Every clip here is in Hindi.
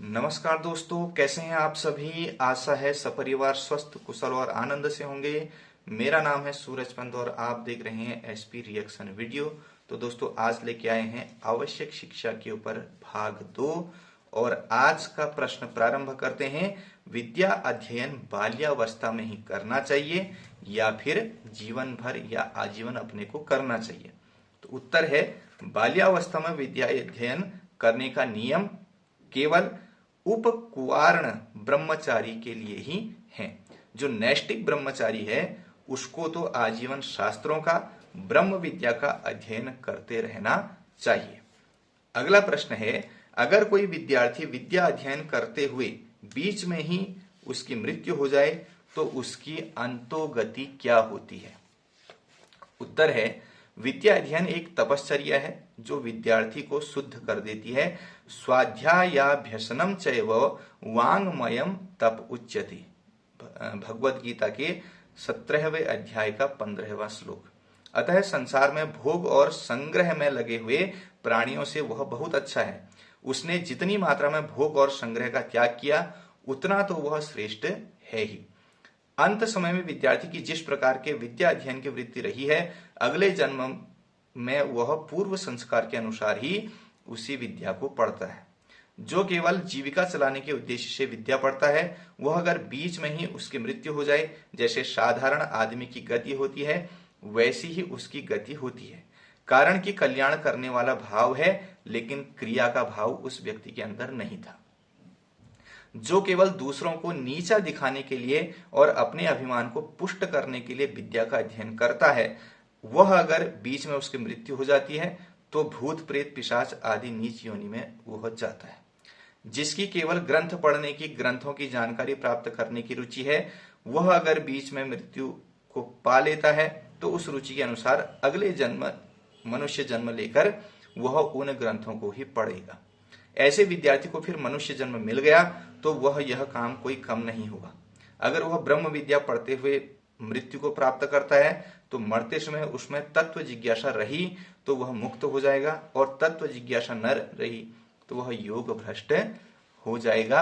नमस्कार दोस्तों, कैसे हैं आप सभी। आशा है सपरिवार स्वस्थ कुशल और आनंद से होंगे। मेरा नाम है सूरज पंत और आप देख रहे हैं एसपी रिएक्शन वीडियो। तो दोस्तों आज लेके आए हैं आवश्यक शिक्षा के ऊपर भाग 2 और आज का प्रश्न प्रारंभ करते हैं। विद्या अध्ययन बाल्यावस्था में ही करना चाहिए या फिर जीवन भर या आजीवन अपने को करना चाहिए। तो उत्तर है बाल्यावस्था में विद्या अध्ययन करने का नियम केवल उपकुवार्ण ब्रह्मचारी के लिए ही है। जो नैष्टिक ब्रह्मचारी है उसको तो आजीवन शास्त्रों का ब्रह्म विद्या का अध्ययन करते रहना चाहिए। अगला प्रश्न है, अगर कोई विद्यार्थी विद्या अध्ययन करते हुए बीच में ही उसकी मृत्यु हो जाए तो उसकी अंतोगति क्या होती है। उत्तर है विद्या अध्ययन एक तपश्चर्या है जो विद्यार्थी को शुद्ध कर देती है। स्वाध्यायाभ्यसनम चैव वांगमयम तप उच्यते। भगवत गीता के 17वें अध्याय का 15वां श्लोक। अतः संसार में भोग और संग्रह में लगे हुए प्राणियों से वह बहुत अच्छा है। उसने जितनी मात्रा में भोग और संग्रह का त्याग किया उतना तो वह श्रेष्ठ है ही। अंत समय में विद्यार्थी की जिस प्रकार के विद्या अध्ययन की वृत्ति रही है, अगले जन्म में वह पूर्व संस्कार के अनुसार ही उसी विद्या को पढ़ता है। जो केवल जीविका चलाने के उद्देश्य से विद्या पढ़ता है वह अगर बीच में ही उसकी मृत्यु हो जाए, जैसे साधारण आदमी की गति होती है वैसी ही उसकी गति होती है। कारण कि कल्याण करने वाला भाव है लेकिन क्रिया का भाव उस व्यक्ति के अंदर नहीं था। जो केवल दूसरों को नीचा दिखाने के लिए और अपने अभिमान को पुष्ट करने के लिए विद्या का अध्ययन करता है, वह अगर बीच में उसकी मृत्यु हो जाती है तो भूत प्रेत पिशाच आदि नीच योनि में वह जाता है। जिसकी केवल ग्रंथ पढ़ने की, ग्रंथों की जानकारी प्राप्त करने की रुचि है, वह अगर बीच में मृत्यु को पा लेता है तो उस रुचि के अनुसार अगले जन्म मनुष्य जन्म लेकर वह उन ग्रंथों को ही पढ़ेगा। ऐसे विद्यार्थी को फिर मनुष्य जन्म मिल गया तो वह यह काम कोई कम नहीं होगा। अगर वह ब्रह्म विद्या पढ़ते हुए मृत्यु को प्राप्त करता है तो मरते समय उसमें तत्व जिज्ञासा रही तो वह मुक्त हो जाएगा और तत्व जिज्ञासा न रही तो वह योग भ्रष्ट हो जाएगा।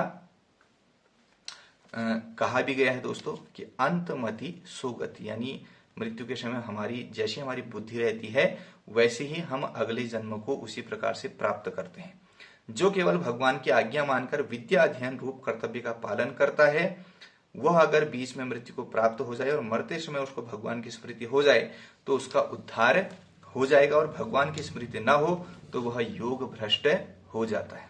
कहा भी गया है दोस्तों कि अंतमति सुगति, यानी मृत्यु के समय हमारी जैसी हमारी बुद्धि रहती है वैसे ही हम अगले जन्म को उसी प्रकार से प्राप्त करते हैं। जो केवल भगवान की आज्ञा मानकर विद्या अध्ययन रूप कर्तव्य का पालन करता है, वह अगर बीच में मृत्यु को प्राप्त हो जाए और मरते समय उसको भगवान की स्मृति हो जाए तो उसका उद्धार हो जाएगा और भगवान की स्मृति न हो तो वह योग भ्रष्ट हो जाता है।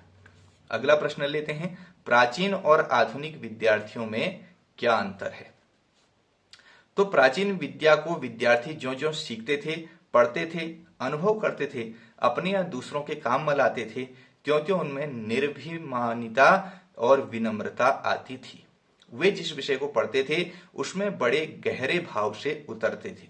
अगला प्रश्न लेते हैं, प्राचीन और आधुनिक विद्यार्थियों में क्या अंतर है। तो प्राचीन विद्या को विद्यार्थी ज्यों ज्यों सीखते थे, पढ़ते थे, अनुभव करते थे, अपने या दूसरों के काम में लाते थे, त्यों त्यों उनमें निर्भिमानिता और विनम्रता आती थी। वे जिस विषय को पढ़ते थे उसमें बड़े गहरे भाव से उतरते थे।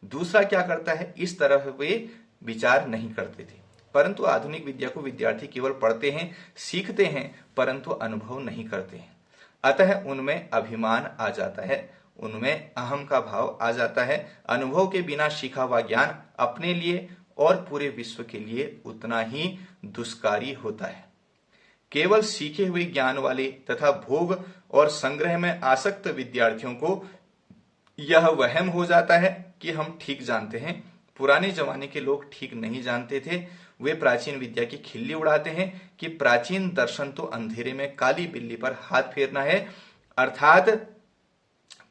दूसरा क्या करता है इस तरह वे विचार नहीं करते थे। परंतु आधुनिक विद्या को विद्यार्थी केवल पढ़ते हैं, सीखते हैं, परंतु अनुभव नहीं करते हैं। अतः उनमें अभिमान आ जाता है, उनमें अहम का भाव आ जाता है। अनुभव के बिना सीखा हुआ ज्ञान अपने लिए और पूरे विश्व के लिए उतना ही दुष्कारी होता है। केवल सीखे हुए ज्ञान वाले तथा भोग और संग्रह में आसक्त विद्यार्थियों को यह वहम हो जाता है कि हम ठीक जानते हैं। पुराने जमाने के लोग ठीक नहीं जानते थे। वे प्राचीन विद्या की खिल्ली उड़ाते हैं कि प्राचीन दर्शन तो अंधेरे में काली बिल्ली पर हाथ फेरना है, अर्थात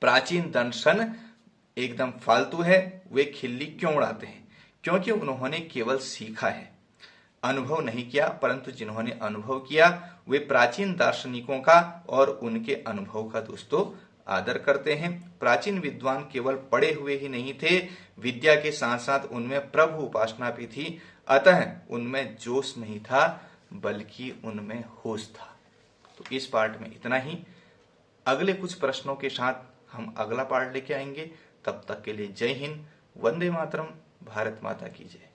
प्राचीन दर्शन एकदम फालतू है। वे खिल्ली क्यों उड़ाते हैं? क्योंकि उन्होंने केवल सीखा है, अनुभव नहीं किया। परंतु जिन्होंने अनुभव किया वे प्राचीन दार्शनिकों का और उनके अनुभव का दोस्तों आदर करते हैं। प्राचीन विद्वान केवल पढ़े हुए ही नहीं थे, विद्या के साथ साथ उनमें प्रभु उपासना भी थी। अतः उनमें जोश नहीं था बल्कि उनमें होश था। तो इस पार्ट में इतना ही। अगले कुछ प्रश्नों के साथ हम अगला पार्ट लेके आएंगे। तब तक के लिए जय हिंद, वंदे मातरम, भारत माता की जय।